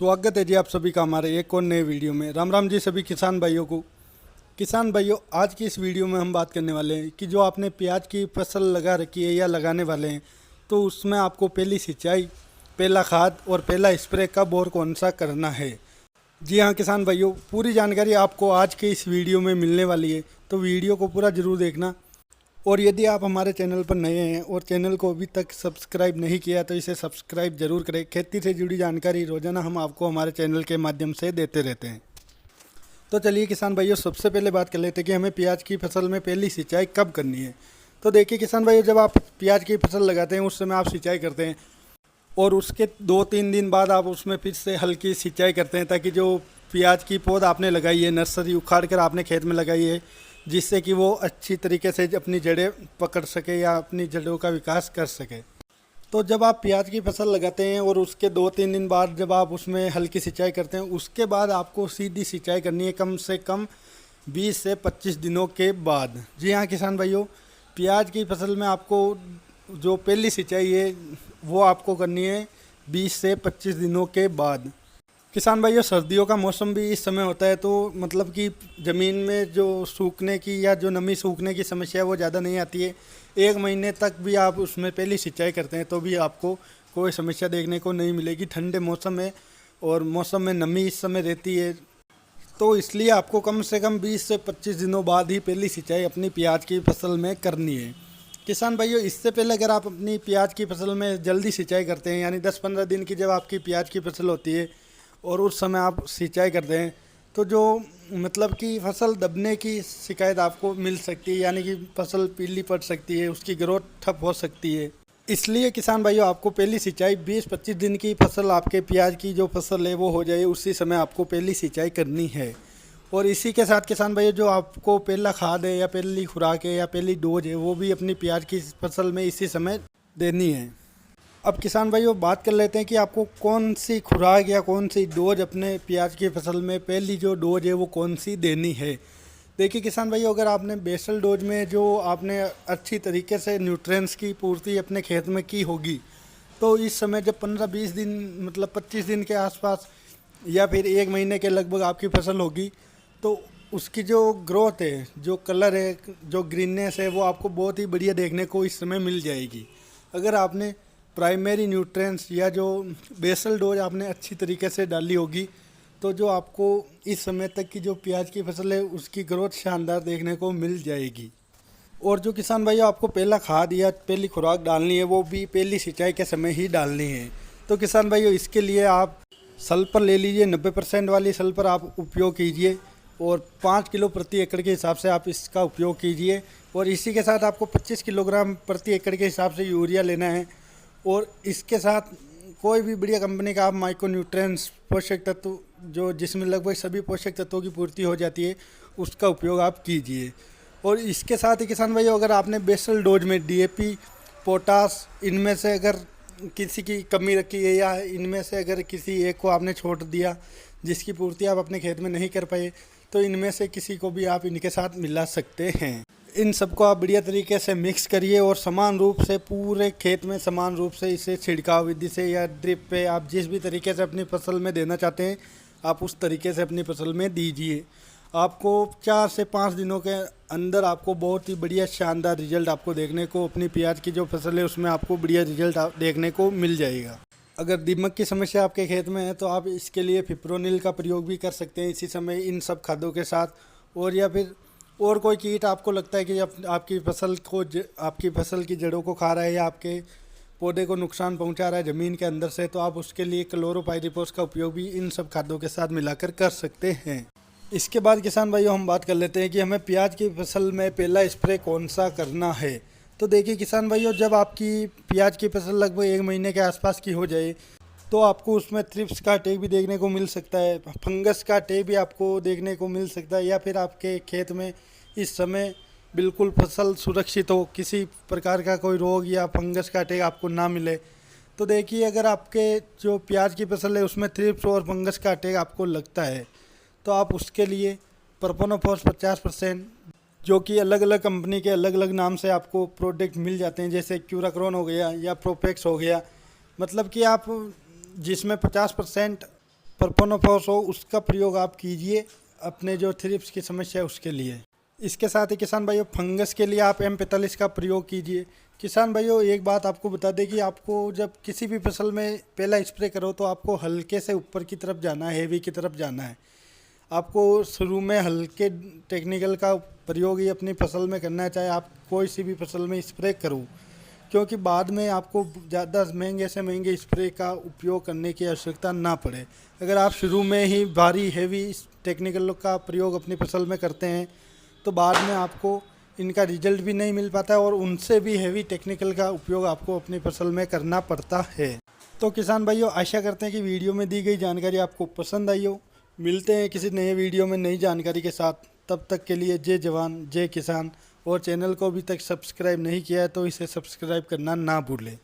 स्वागत है जी आप सभी का हमारे एक और नए वीडियो में। राम राम जी सभी किसान भाइयों को। किसान भाइयों, आज की इस वीडियो में हम बात करने वाले हैं कि जो आपने प्याज की फसल लगा रखी है या लगाने वाले हैं, तो उसमें आपको पहली सिंचाई, पहला खाद और पहला स्प्रे कब और कौन सा करना है। जी हाँ किसान भाइयों, पूरी जानकारी आपको आज के इस वीडियो में मिलने वाली है, तो वीडियो को पूरा ज़रूर देखना। और यदि आप हमारे चैनल पर नए हैं और चैनल को अभी तक सब्सक्राइब नहीं किया तो इसे सब्सक्राइब जरूर करें। खेती से जुड़ी जानकारी रोजाना हम आपको हमारे चैनल के माध्यम से देते रहते हैं। तो चलिए किसान भाइयों, सबसे पहले बात कर लेते हैं कि हमें प्याज की फसल में पहली सिंचाई कब करनी है। तो देखिए किसान भाइयों, जब आप प्याज की फसल लगाते हैं उस समय आप सिंचाई करते हैं और उसके 2-3 दिन बाद आप उसमें फिर से हल्की सिंचाई करते हैं, ताकि जो प्याज की पौध आपने लगाई है, नर्सरी उखाड़ कर आपने खेत में लगाई है, जिससे कि वो अच्छी तरीके से अपनी जड़ें पकड़ सके या अपनी जड़ों का विकास कर सके। तो जब आप प्याज की फसल लगाते हैं और उसके 2-3 दिन बाद जब आप उसमें हल्की सिंचाई करते हैं, उसके बाद आपको सीधी सिंचाई करनी है कम से कम 20 से 25 दिनों के बाद। जी हाँ किसान भाइयों, प्याज की फसल में आपको जो पहली सिंचाई है वो आपको करनी है 20 से 25 दिनों के बाद। किसान भाइयों, सर्दियों का मौसम भी इस समय होता है, तो मतलब कि ज़मीन में जो सूखने की या जो नमी सूखने की समस्या है वो ज़्यादा नहीं आती है। 1 महीने तक भी आप उसमें पहली सिंचाई करते हैं तो भी आपको कोई समस्या देखने को नहीं मिलेगी। ठंडे मौसम है और मौसम में नमी इस समय रहती है, तो इसलिए आपको कम से कम 20 से 25 दिनों बाद ही पहली सिंचाई अपनी प्याज की फसल में करनी है। किसान भाइयों, इससे पहले अगर आप अपनी प्याज की फसल में जल्दी सिंचाई करते हैं, यानी 10-15 दिन की जब आपकी प्याज की फसल होती है और उस समय आप सिंचाई करते हैं, तो जो मतलब कि फसल दबने की शिकायत आपको मिल सकती है, यानी कि फसल पीली पड़ सकती है, उसकी ग्रोथ ठप हो सकती है। इसलिए किसान भाइयों, आपको पहली सिंचाई 20-25 दिन की फसल आपके प्याज की जो फसल है वो हो जाए, उसी समय आपको पहली सिंचाई करनी है। और इसी के साथ किसान भाइयों, जो आपको पहला खाद है या पहली खुराक है या पहली डोज है वो भी अपनी प्याज की फसल में इसी समय देनी है। अब किसान भाइयों, बात कर लेते हैं कि आपको कौन सी खुराक या कौन सी डोज अपने प्याज की फसल में पहली जो डोज है वो कौन सी देनी है। देखिए किसान भाइयों, अगर आपने बेसल डोज में जो आपने अच्छी तरीके से न्यूट्रिएंट्स की पूर्ति अपने खेत में की होगी, तो इस समय जब 15-20 दिन मतलब 25 दिन के आसपास या फिर 1 महीने के लगभग आपकी फसल होगी, तो उसकी जो ग्रोथ है, जो कलर है, जो ग्रीननेस है, वो आपको बहुत ही बढ़िया देखने को इस समय मिल जाएगी। अगर आपने प्राइमरी न्यूट्रिएंट्स या जो बेसल डोज आपने अच्छी तरीके से डाली होगी, तो जो आपको इस समय तक की जो प्याज की फसल है उसकी ग्रोथ शानदार देखने को मिल जाएगी। और जो किसान भाइयों, आपको पहला खाद या पहली खुराक डालनी है वो भी पहली सिंचाई के समय ही डालनी है। तो किसान भाइयों, इसके लिए आप सल्फर ले लीजिए, 90% वाली सल्फर आप उपयोग कीजिए और 5 किलो प्रति एकड़ के हिसाब से आप इसका उपयोग कीजिए। और इसी के साथ आपको 25 किलोग्राम प्रति एकड़ के हिसाब से यूरिया लेना है। और इसके साथ कोई भी बढ़िया कंपनी का आप माइक्रो न्यूट्रिएंट्स पोषक तत्व, जो जिसमें लगभग सभी पोषक तत्वों की पूर्ति हो जाती है, उसका उपयोग आप कीजिए। और इसके साथ ही किसान भाइयों, अगर आपने बेसल डोज में डीएपी, पोटास, इनमें से अगर किसी की कमी रखी है या इनमें से अगर किसी एक को आपने छोड़ दिया जिसकी पूर्ति आप अपने खेत में नहीं कर पाए, तो इनमें से किसी को भी आप इनके साथ मिला सकते हैं। इन सबको आप बढ़िया तरीके से मिक्स करिए और समान रूप से पूरे खेत में समान रूप से इसे छिड़काव विधि से या ड्रिप पे, आप जिस भी तरीके से अपनी फसल में देना चाहते हैं आप उस तरीके से अपनी फसल में दीजिए। आपको 4 से 5 दिनों के अंदर आपको बहुत ही बढ़िया शानदार रिजल्ट आपको देखने को, अपनी प्याज की जो फसल है उसमें आपको बढ़िया रिजल्ट देखने को मिल जाएगा। अगर दीमक की समस्या आपके खेत में है तो आप इसके लिए फिप्रोनिल का प्रयोग भी कर सकते हैं इसी समय इन सब खादों के साथ। और या फिर और कोई कीट आपको लगता है कि आपकी फसल को आपकी फसल की जड़ों को खा रहा है या आपके पौधे को नुकसान पहुंचा रहा है ज़मीन के अंदर से, तो आप उसके लिए क्लोरोपाइरिफॉस का उपयोग भी इन सब खादों के साथ मिलाकर कर सकते हैं। इसके बाद किसान भाइयों, हम बात कर लेते हैं कि हमें प्याज की फसल में पहला स्प्रे कौन सा करना है। तो देखिए किसान भाइयों, जब आपकी प्याज की फसल लगभग 1 महीने के आसपास की हो जाए, तो आपको उसमें थ्रिप्स का अटैक भी देखने को मिल सकता है, फंगस का अटैक भी आपको देखने को मिल सकता है, या फिर आपके खेत में इस समय बिल्कुल फसल सुरक्षित हो, किसी प्रकार का कोई रोग या फंगस का अटैक आपको ना मिले। तो देखिए, अगर आपके जो प्याज की फसल है उसमें थ्रिप्स और फंगस का अटैक आपको लगता है, तो आप उसके लिए प्रोपोनोफॉस 50%, जो कि अलग अलग कंपनी के अलग अलग नाम से आपको प्रोडक्ट मिल जाते हैं, जैसे क्यूराक्रोन हो गया या प्रोपेक्स हो गया, मतलब कि आप जिसमें 50% परपोनोफॉस हो उसका प्रयोग आप कीजिए अपने जो थ्रिप्स की समस्या है उसके लिए। इसके साथ ही किसान भाइयों फंगस के लिए आप M45 का प्रयोग कीजिए। किसान भाइयों एक बात आपको बता दें कि आपको जब किसी भी फसल में पहला स्प्रे करो तो आपको हल्के से ऊपर की तरफ जाना है, हेवी की तरफ जाना है। आपको शुरू में हल्के टेक्निकल का प्रयोग ही अपनी फसल में करना है, चाहे आप कोई सी भी फसल में स्प्रे करो, क्योंकि बाद में आपको ज़्यादा महंगे से महंगे स्प्रे का उपयोग करने की आवश्यकता ना पड़े। अगर आप शुरू में ही भारी हेवी टेक्निकल का प्रयोग अपनी फसल में करते हैं तो बाद में आपको इनका रिजल्ट भी नहीं मिल पाता है और उनसे भी हेवी टेक्निकल का उपयोग आपको अपनी फसल में करना पड़ता है। तो किसान भाइयों आशा करते हैं कि वीडियो में दी गई जानकारी आपको पसंद आई हो। मिलते हैं किसी नए वीडियो में नई जानकारी के साथ, तब तक के लिए जय जवान जय किसान। और चैनल को अभी तक सब्सक्राइब नहीं किया है तो इसे सब्सक्राइब करना ना भूलें।